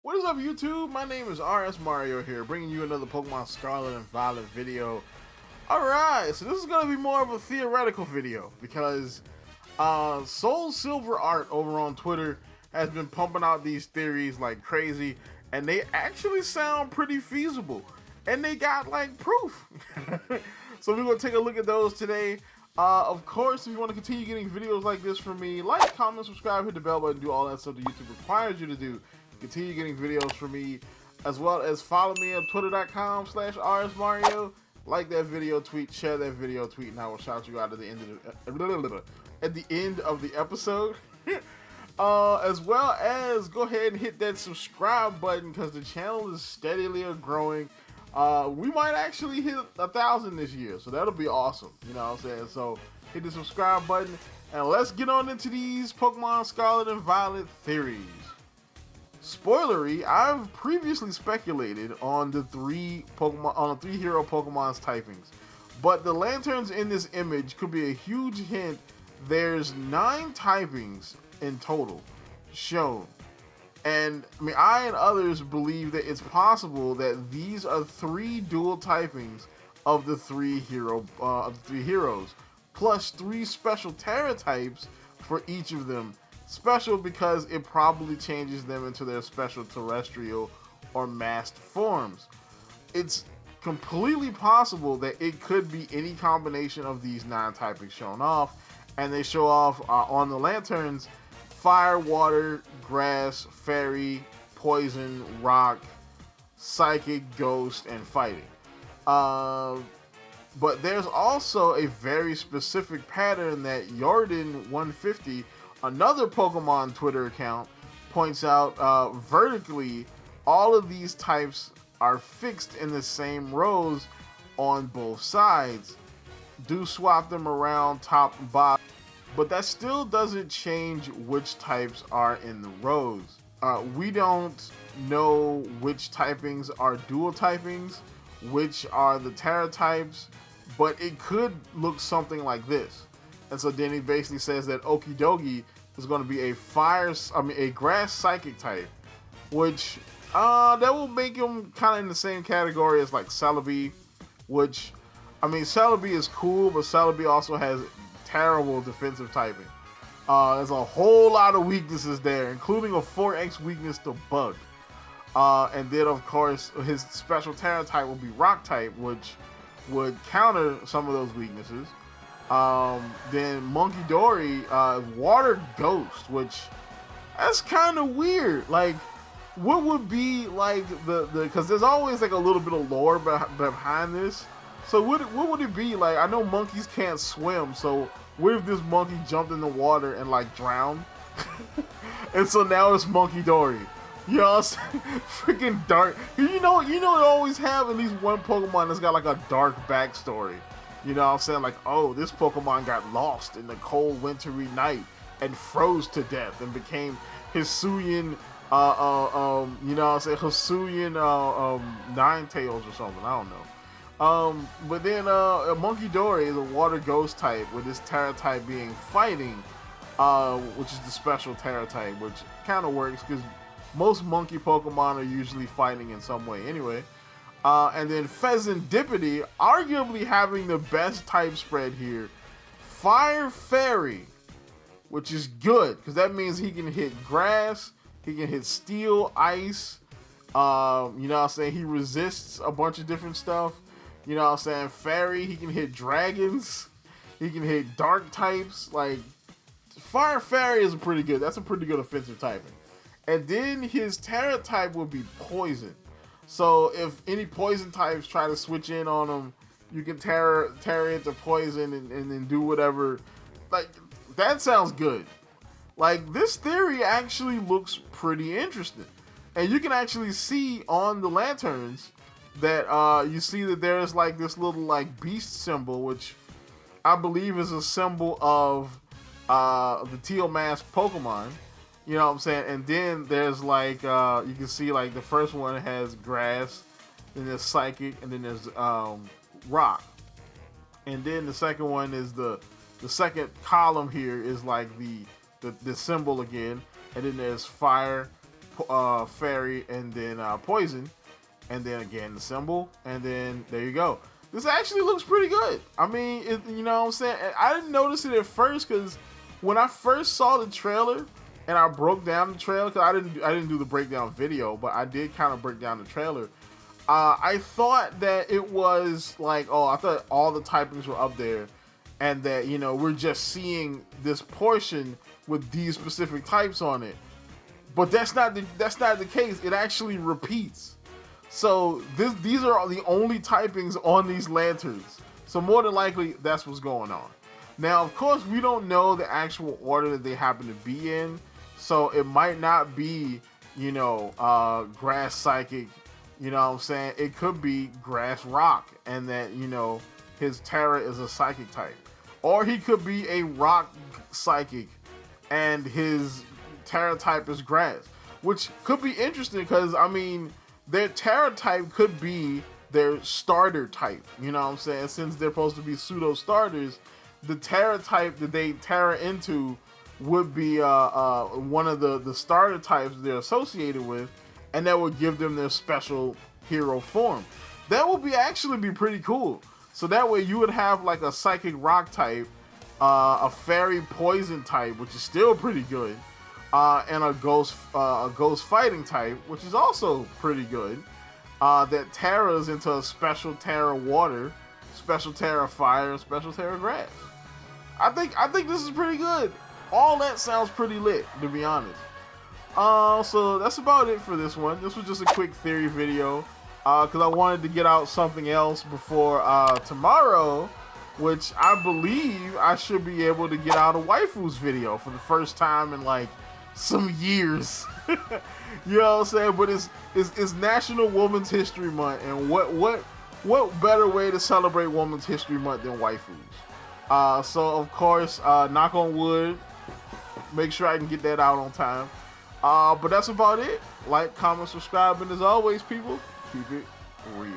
What is up, YouTube? My name is RSMario here, bringing you another Pokemon Scarlet and Violet video. Alright, so this is going to be more of a theoretical video, because Soul Silver Art over on Twitter has been pumping out these theories like crazy, and they actually sound pretty feasible, and they got like proof. So we're going to take a look at those today. Of course, if you want to continue getting videos like this from me, like, comment, subscribe, hit the bell button, do all that stuff that YouTube requires you to do. Continue getting videos from me, as well as follow me on twitter.com/RSMario. Like that video, tweet, share that video, tweet, and I will shout you out at the end of the episode. As well as go ahead and hit that subscribe button, because the channel is steadily growing. We might actually hit 1,000 this year, so that'll be awesome. You know what I'm saying? So hit the subscribe button, and let's get on into these Pokemon Scarlet and Violet theories. Spoilery, I've previously speculated on the three hero Pokemon's typings, but the lanterns in this image could be a huge hint. There's 9 typings in total shown, and I and others believe that it's possible that these are 3 dual typings of the 3 heroes, plus 3 special Terra types for each of them. Special because it probably changes them into their special terrestrial or masked forms. It's completely possible that it could be any combination of these 9 typings shown off, and they show off on the lanterns: fire, water, grass, fairy, poison, rock, psychic, ghost, and fighting. But there's also a very specific pattern that Jordan150, another Pokemon Twitter account, points out. Vertically, all of these types are fixed in the same rows on both sides. Do swap them around top and bottom, but that still doesn't change which types are in the rows. We don't know which typings are dual typings, which are the Terra types, but it could look something like this. And so then he basically says that Okidogi is going to be a grass psychic type, which that will make him kind of in the same category as like Celebi, which, Celebi is cool, but Celebi also has terrible defensive typing. There's a whole lot of weaknesses there, including a 4x weakness to Bug. And then, of course, his special Terra type will be Rock type, which would counter some of those weaknesses. Then Monkey Dory, Water Ghost, which that's kind of weird. Like, what would be like because there's always like a little bit of lore behind this. So what would it be like? I know monkeys can't swim, so what if this monkey jumped in the water and like drowned? And so now it's Monkey Dory. You know what I'm saying? Freaking dark. You know they always have at least one Pokemon that's got like a dark backstory. You know what I'm saying? Like, oh, this Pokemon got lost in the cold wintry night and froze to death and became Hisuian, you know what I'm saying? Hisuian Ninetales or something. I don't know. But then Monkey Dory is a water ghost type, with this Terra type being fighting, which is the special Terra type, which kind of works because most monkey Pokemon are usually fighting in some way anyway. And then Pheasantipity, arguably having the best type spread here. Fire Fairy, which is good, because that means he can hit grass, he can hit steel, ice, you know what I'm saying? He resists a bunch of different stuff. You know what I'm saying? Fairy, he can hit dragons, he can hit dark types. Like, Fire Fairy is that's a pretty good offensive typing. And then his Terra type will be Poison. So if any poison types try to switch in on him, you can tear into poison and then do whatever. Like, that sounds good. Like, this theory actually looks pretty interesting. And you can actually see on the lanterns that you see that there's like this little like beast symbol, which I believe is a symbol of the teal mask Pokemon. You know what I'm saying? And then there's like, you can see like the first one has grass, then there's psychic, and then there's rock. And then the second one is the second column here is like the symbol again. And then there's fire, fairy, and then poison, and then again the symbol, and then there you go. This actually looks pretty good. I mean, you know what I'm saying? I didn't notice it at first because when I first saw the trailer and I broke down the trailer, because I didn't do the breakdown video, but I did kind of break down the trailer. I thought that it was like, oh, I thought all the typings were up there, and that, you know, we're just seeing this portion with these specific types on it. But that's not the case. It actually repeats. So these are the only typings on these lanterns. So more than likely, that's what's going on. Now, of course, we don't know the actual order that they happen to be in. So it might not be, you know, grass psychic, you know what I'm saying? It could be grass rock, and that, you know, his Terra is a psychic type. Or he could be a rock psychic and his Terra type is grass, which could be interesting because, I mean, their Terra type could be their starter type, you know what I'm saying? Since they're supposed to be pseudo starters, the Terra type that they Terra into would be one of the starter types they're associated with, and that would give them their special hero form. That would actually be pretty cool. So that way you would have like a psychic rock type, a fairy poison type, which is still pretty good, and a ghost fighting type, which is also pretty good. That Terras into a special Terra water, special Terra fire, and special Terra grass. I think this is pretty good. All that sounds pretty lit, to be honest. So that's about it for this one. This was just a quick theory video, because I wanted to get out something else before tomorrow, which I believe I should be able to get out a waifus video for the first time in like some years. You know what I'm saying? But it's National Women's History Month, and what better way to celebrate Women's History Month than waifus? So of course, knock on wood, make sure I can get that out on time. But that's about it. Like, comment, subscribe, and as always, people, keep it real.